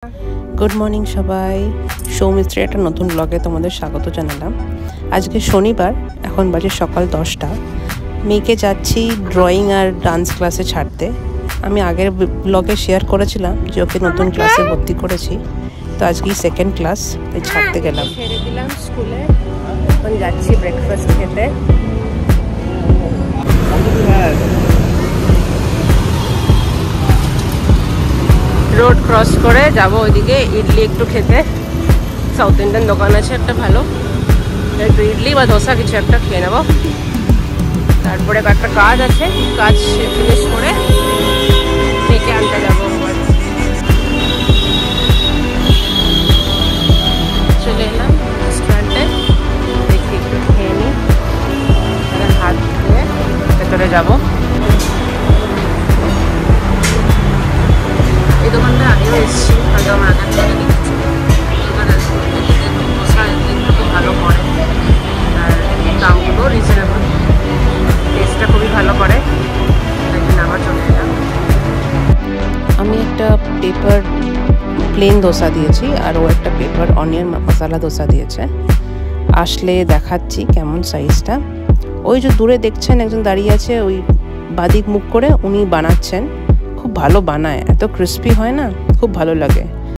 Good morning सबाई सौमित्री एक नतून ब्लगे तुम्हारे स्वागत जानालाम। आज के शनिवार एखन बाजे सकाल 10टा। मेয়েকে যাচ্ছি ড্রয়িং আর ডান্স ক্লাসে ছাড়তে। আমি আগের ব্লগে শেয়ার করেছিলাম যে ওকে নতুন ক্লাসে ভর্তি করেছি, তো আজকেই সেকেন্ড ক্লাস, তাই ছাড়তে গেলাম। ছেড়ে দিলাম স্কুলে, এখন যাচ্ছি ব্রেকফাস্ট খেতে। रोड क्रस करे যাব ওইদিকে ইডলি একটু খেতে। সাউথ ইন্ডিয়ান দোকান আছে একটা ভালো, একটু ইডলি বা ধোসা কিছু একটা খেয়ে নেব। তারপরে একটা কাজ আছে, কাজ ফিনিশ করে মেয়েকে আনতে যাবো। চলে এলাম রেস্টুরেন্টে, দেখি একটু খেয়ে নিই, হাত ধুয়ে ভেতরে যাবো। এই দোকানটা আগেও এসেছি, হয়তো আমার আগের থেকে দেখেছি। দোকানে মশলা খুব ভালো করে আর দামগুলো রিজনেবল, টেস্টটা খুবই ভালো করে, তাই জন্য আবার চলে এলাম। আমি একটা পেপার প্লেন দোসা দিয়েছি আর ও একটা পেপার অনিয়ন মশলা দোসা দিয়েছে। আসলে দেখাচ্ছি কেমন সাইজটা। ওই যে দূরে দেখছেন একজন দাঁড়িয়ে আছে, ওই বাদিক মুখ করে উনি বানাচ্ছেন। খুব ভালো বানায়, এত ক্রিস্পি হয় না, খুব ভালো লাগে।